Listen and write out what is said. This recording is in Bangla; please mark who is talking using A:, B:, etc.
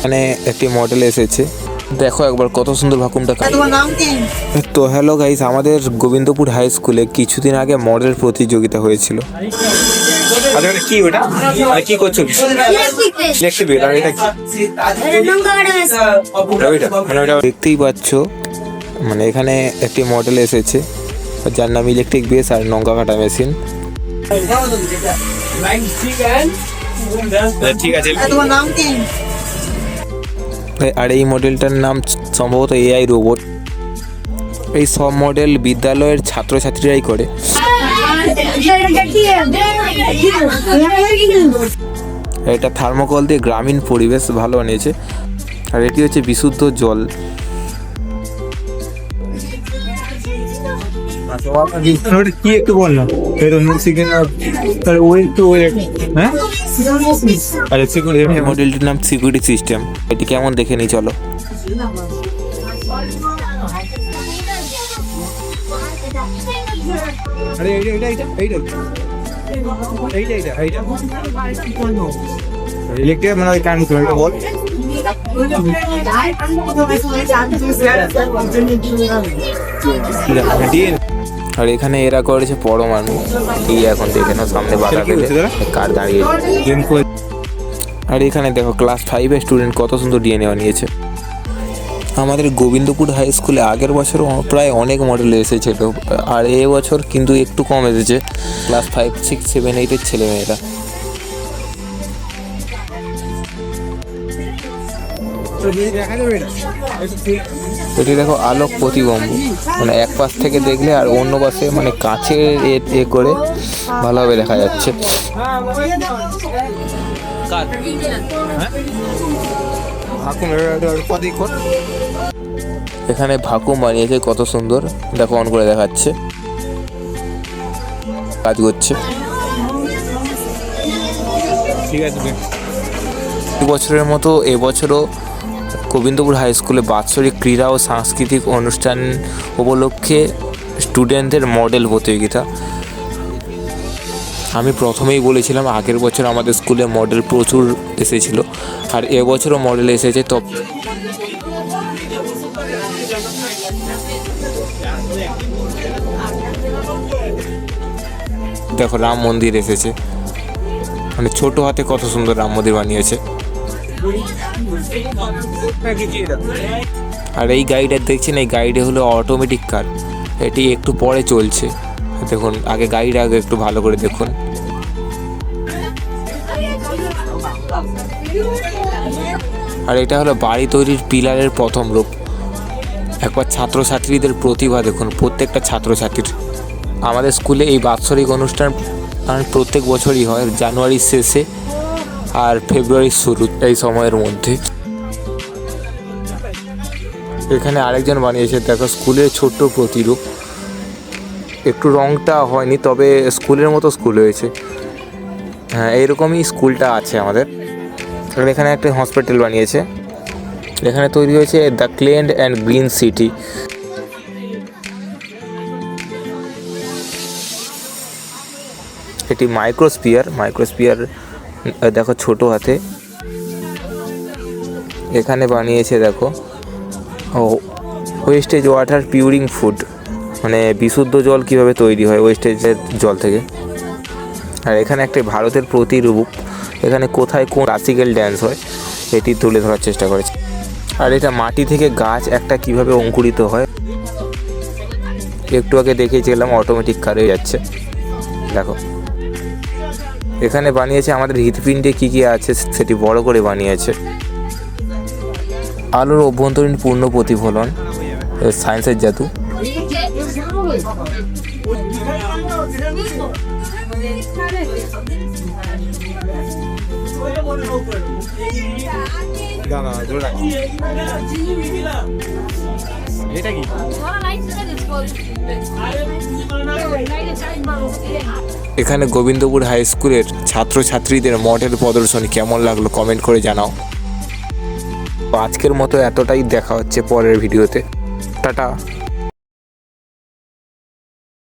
A: এখানে একটি মডেল এসেছে, দেখো একবার কত সুন্দর ভাকুমটা।
B: তোমার নাম কি?
A: তো হ্যালো গাইস, আমাদের গোবিন্দপুর হাই স্কুলে কিছুদিন আগে মডেল প্রতিযোগিতা হয়েছিল। আরে এটা কি, ওটা আরে কি করছো? Electric bell. আর এটা কি? ওটা দেখতেই পাচ্ছ, মানে এখানে একটি মডেল এসেছে যার নাম ইলেকট্রিক বেস আর নৌকা কাটা মেশিন। ঠিক আছে।
B: তোমার নাম কি?
A: আর এই মডেলটার নাম সম্ভবত এআই রোবট। এই সব মডেল বিদ্যালয়ের ছাত্রছাত্রীরাই করে। এটা থার্মোকল দিয়ে গ্রামীণ পরিবেশ ভালো বানিয়েছে। আর এটি হচ্ছে বিশুদ্ধ জল।
C: কি একটু বললাম
A: মডেলটির নাম সিকিউরিটি সিস্টেম। এটি কেমন দেখে নি চলো।
C: ইলেকট্রিক মানে ওই কান করে বল।
A: আর এখানে এরা করেছে পরমাণু। এই এখন দেখে না সামনে বাধা পেলে কার দাঁড়িয়ে। আর এখানে দেখো ক্লাস 5-এর স্টুডেন্ট কত সুন্দর ডিএনএ বানিয়েছে। আমাদের গোবিন্দপুর হাই স্কুলে আগের বছর প্রায় অনেক মডেল এসেছিল, আর এবছর কিন্তু একটু কম এসেছে। ক্লাস 5, 6, 7, 8-এর ছেলেমেয়েরা। এটি দেখো আলোক প্রতিবম্ব, মানে এক পাশ থেকে দেখলে আর অন্য পাশে মানে কাছের এ করে ভালোভাবে দেখা যাচ্ছে। এখানে ভাকুম বানিয়েছে কত সুন্দর, দেখো অন করে দেখাচ্ছে, কাজ করছে।
C: ঠিক আছে।
A: বছরের মতো এবছরও গোবিন্দপুর হাই স্কুলে বাৎসরিক ক্রীড়া ও সাংস্কৃতিক অনুষ্ঠান উপলক্ষে স্টুডেন্টদের মডেল প্রতিযোগিতা। আমি প্রথমেই বলেছিলাম আগের বছর আমাদের স্কুলে মডেল প্রচুর এসেছিল, আর এবছরও মডেল এসেছে। তো দেখো রাম মন্দির এসেছে, মানে ছোট হাতে কত সুন্দর রাম মন্দির বানিয়েছে। আর এই গাড়িটা দেখছেন, এই গাড়িটা হলো অটোমেটিক কার। এটি একটু পরে চলছে, দেখুন আগে গাড়িটা আগে একটু ভালো করে দেখুন। আর এটা হলো বাড়ি তৈরির পিলারের প্রথম রূপ। একবার ছাত্রছাত্রীদের প্রতিভা দেখুন, প্রত্যেকটা ছাত্রছাত্রীর। আমাদের স্কুলে এই বাৎসরিক অনুষ্ঠান প্রত্যেক বছরই হয়, জানুয়ারির শেষে আর ফেব্রুয়ারির শুরু, এই সময়ের মধ্যে। এখানে আরেকজন বানিয়েছে, দেখো স্কুলের ছোট্ট প্রতিরূপ। একটু রংটা হয়নি, তবে স্কুলের মতো স্কুল হয়েছে। হ্যাঁ, এইরকমই স্কুলটা আছে আমাদের। আর এখানে একটা হসপিটাল বানিয়েছে। এখানে তৈরি হয়েছে the clean and green city. এটি মাইক্রোস্পিয়ার দেখো ছোট হাতে। এখানে বানিয়েছে দেখো ওয়েস্টেজ ওয়াটার পিউরিং ফুড, মানে বিশুদ্ধ জল কিভাবে তৈরি হয় ওয়েস্টেজের জল থেকে। আর এখানে একটা ভারতের প্রতিরূপ, এখানে কোথায় কোন ক্লাসিক্যাল ড্যান্স হয় এটি তুলে ধরার চেষ্টা করেছে। আর এটা মাটি থেকে গাছ একটা কিভাবে অঙ্কুরিত হয়, একটু আগে দেখিয়েছিলাম অটোমেটিক কার হয়ে যাচ্ছে। দেখো এখানে বানিয়েছে আমাদের হৃৎপিণ্ডে কী কী আছে সেটি বড় করে বানিয়েছে। আলোর অভ্যন্তরীণ পূর্ণ প্রতিফলন, সায়েন্সের জাদু।
C: এটা কি?
A: এখানে গোবিন্দপুর হাই স্কুলের ছাত্রছাত্রীদের মডেল প্রদর্শনী কেমন লাগলো কমেন্ট করে জানাও। আজকের মতো এতটাই, দেখা হচ্ছে পরের ভিডিওতে। টাটা।